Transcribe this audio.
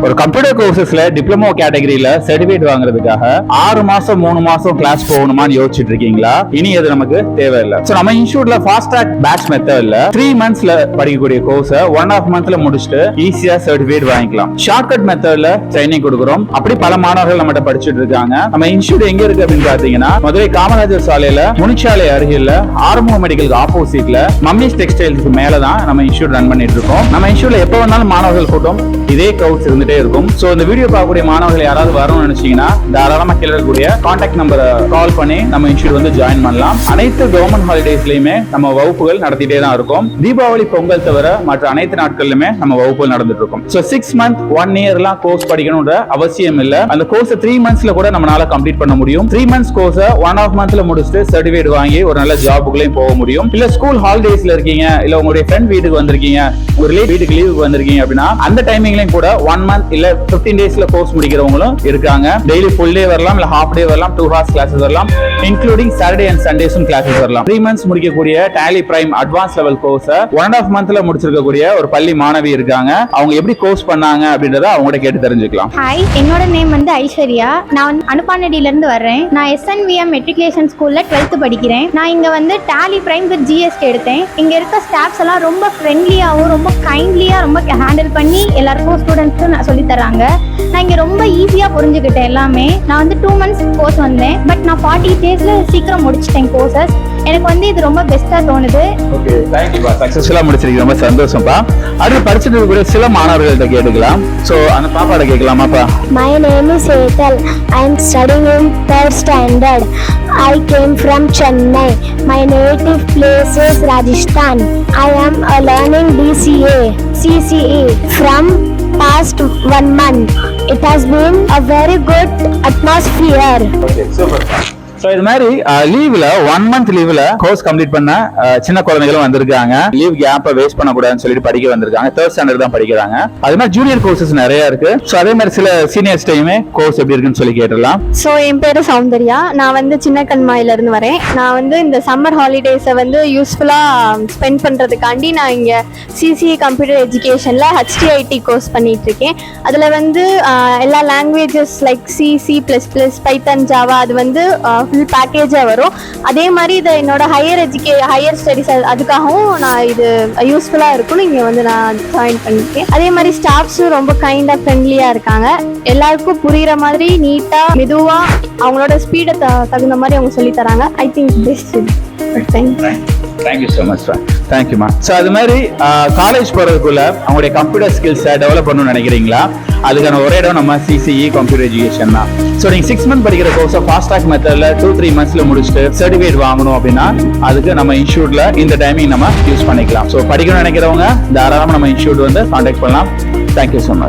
ஒரு computer கோர்சஸ்ல diploma கேட்டகரியில certificate வாங்குறதுக்காக 6 மாசம் 3 மாசம் கிளாஸ் போகணுமான்னு யோசிச்சுட்டு இருக்கீங்களா? இனி அது நமக்கு தேவையில்லை. சோ நம்ம இன்ஸ்டியூட்ல ஃபாஸ்ட் ட்ராக் பேட்ச் மெத்தட்ல 3 monthsல படிக்கக்கூடிய கோர்ஸ 1.5 monthல முடிச்சுட்டு ஈஸியா சர்டிபிகேட் வாங்கிக்கலாம். ஷார்ட்கட் மெத்தட்ல ட்ரைனிங் கொடுக்குறோம். அப்படி பல மாணவர்கள் நம்மகிட்ட படிச்சுட்டு இருக்காங்க. நம்ம இன்ஸ்டியூட் எங்க இருக்கு அப்படின்னு பாத்தீங்கன்னா மதுரை காமராஜர் சாலையில முனிச்சாலை அருகில ஆர்மோ மெடிக்கல் ஆப்போசிட்ல மம்மிஸ் டெக்ஸ்டைல்ஸ்க்கு மேலதான் நம்ம இன்ஸ்டியூட் ரன் பண்ணிட்டு இருக்கோம். நம்ம இன்ஸ்டியூட்ல எப்ப வேணாலும் மாணவர்கள் கூட்டம் இதே கவுட்ஸ் இருந்துட்டே இருக்கும். சோ இந்த வீடியோ பார்க்கக்கூடிய மாணவர்கள் யாராவது வரணும்னு நினைச்சீங்கன்னா தாராளமா கீழ இருக்கக்கூடிய கான்டாக்ட் நம்பரை கால் பண்ணி நம்ம இன்ஸ்டியூட் வந்து ஜாயின் பண்ணலாம். அனைத்து கவர்மெண்ட் ஹாலிடேஸ்லயுமே நம்ம வகுப்புகள் நடத்திட்டே தான் இருக்கும். தீபாவளி பொங்கல் தவிர மற்ற அனைத்து நாட்களிலுமே நம்ம வகுப்புகள் நடந்துட்டு இருக்கும். சோ 6 month 1 yearலாம் கோர்ஸ் படிக்கணும்ன்ற அவசியம் இல்ல. அந்த கோர்ஸ் 3 monthsல கூட நம்மளால கம்ப்ளீட் பண்ண முடியும். 3 months கோர்ஸ் 1.5 monthல முடிச்சுட்டு சர்டிபிகேட் வாங்கி ஒரு நல்ல ஜாபுக்குள்ளேயும் போக முடியும். இல்ல ஸ்கூல் ஹாலிடேஸ்ல இருக்கீங்க, இல்ல உங்களுடைய ஃப்ரெண்ட் வீட்டுக்கு வந்திருக்கீங்க, ஒரு வீட்டுக்கு லீவுக்கு வந்திருக்கீங்க அப்படின்னா அந்த டைமிங்லயும் கூட 1 month இல்ல 15 daysல கோர்ஸ் முடிக்கிறவங்களும் இருக்காங்க. டெய்லி ஃபுல் டே வரலாம், இல்ல ஹாஃப் டே வரலாம், 2 hours கிளாஸஸ் வரலாம், இன்க்ளூடிங் சாட்டர்டே அண்ட் சண்டேஸும் கிளாஸஸ் வரலாம். 3 months முடிக்கக்கூடிய Tally Prime advance level course 1.5 monthல முடிச்சிருக்கக்கூடிய ஒரு பள்ளி மாணவி இருக்காங்க. அவங்க எப்படி கோர்ஸ் பண்ணாங்க அப்படின்றத அவங்ககிட்ட கேட்டு தெரிஞ்சுக்கலாம். ஹாய், என்னோட நேம் வந்து ஐஸ்வர்யா. நான் அனுப்பானடியில இருந்து வர்றேன். நான் SNVM மெட்ரிகுலேஷன் ஸ்கூல்ல 12th படிக்கிறேன். நான் இங்க வந்து டேலி பிரைம் வித் GST எடுத்தேன். இங்க இருக்க ஸ்டாஃப்ஸ் எல்லாம் ரொம்ப ஃப்ரெண்ட்லியாவும் ரொம்ப கைண்ட்லியா ரொம்ப ஹேண்டில் பண்ணி எல்லாருக்கும் ஸ்டூடெண்ட்ஸும் சொல்லி தராங்க. நான் இங்க ரொம்ப ஈஸியா புரிஞ்சுக்கிட்டேன் எல்லாமே. நான் வந்து 2 months கோர்ஸ் வந்தேன். பட் நான் 40 daysல சீக்கிரம் முடிச்சிட்டேன் கோர்சஸ். எனக்கு வந்து இது ரொம்ப பெஸ்டா தோணுது. ஓகே, தேங்க் யூ பா. சக்சஸ்ஃபுல்லா முடிச்சிருக்கீங்க, ரொம்ப சந்தோஷம்ப்பா. அடுத்து படிச்சிட்டு இருக்கிற சில மாணவர்கள்ட்ட கேட்டுக்கலாம். சோ அந்த பாப்பாட கேட்கலாமாப்பா? My name is Ethel. I am studying in 3rd standard. I came from Chennai. My native place is Rajasthan. I am learning DCA, CCE from past 1 month. It has been a very good atmosphere. Okay, super. So இது மாதிரி லீவ்ல 1 month லீவ்ல course complete பண்ண சின்ன குழந்தைகளும் வந்திருக்காங்க. Leave கேப்பை waste பண்ணக்கூடாதுன்னு சொல்லிட்டு படிக்க வந்திருக்காங்க. 3rd standard தான் படிக்கிறாங்க. அது மாதிரி ஜூனியர் கோர்சஸ் நிறைய இருக்கு. ஸோ அதே மாதிரி சில சீனியர்ஸ்டையுமே கோர்ஸ் எப்படி இருக்குன்னு சொல்லி கேட்டுடலாம். ஸோ என் பேரு சௌந்தர்யா. நான் வந்து சின்ன கண்மாயில இருந்து வரேன். நான் வந்து இந்த சம்மர் ஹாலிடேஸை வந்து யூஸ்ஃபுல்லா ஸ்பெண்ட் பண்றதுக்காண்டி நான் இங்க CCE கம்ப்யூட்டர் எஜுகேஷன்ல HTIT கோர்ஸ் பண்ணிட்டு இருக்கேன். அதுல வந்து எல்லா லாங்குவேஜஸ் லைக் C++, பைத்தன், ஜாவா அது வந்து ஃபுல் பேக்கேஜாக வரும். அதே மாதிரி இதை என்னோட ஹையர் ஸ்டடிஸ் அதுக்காகவும் நான் இது யூஸ்ஃபுல்லாக இருக்கும்னு இங்கே வந்து நான் ஜாயின் பண்ணியிருக்கேன். அதே மாதிரி ஸ்டாஃப்ஸும் ரொம்ப கைண்டாக ஃப்ரெண்ட்லியாக இருக்காங்க. எல்லாருக்கும் புரிகிற மாதிரி நீட்டாக மெதுவாக அவங்களோட ஸ்பீடை தகுந்த மாதிரி அவங்க சொல்லி தராங்க. I think best. Thank you so much sir. தேங்க்யூமா. ஸோ அது மாதிரி காலேஜ் போகிறதுக்குள்ள அவங்களுடைய கம்ப்யூட்டர் ஸ்கில்ஸை டெவலப் பண்ணணும்னு நினைக்கிறீங்களா? அதுக்கான ஒரே இடம் நம்ம CCE கம்ப்யூட்டர் எஜுகேஷன் தான். ஸோ நீங்கள் 6 month படிக்கிற கோர்ஸை ஃபாஸ்ட் ட்ராக் மெத்தடில் 2-3 monthsல முடிச்சுட்டு சர்டிஃபிகேட் வாங்கணும் அப்படின்னா அதுக்கு நம்ம இன்ஸ்டியூட்ல இந்த டைமிங் நம்ம யூஸ் பண்ணிக்கலாம். ஸோ படிக்கணும்னு நினைக்கிறவங்க தாராளமாக நம்ம இன்ஸ்டியூட் வந்து கான்டாக்ட் பண்ணலாம். Thank you so much.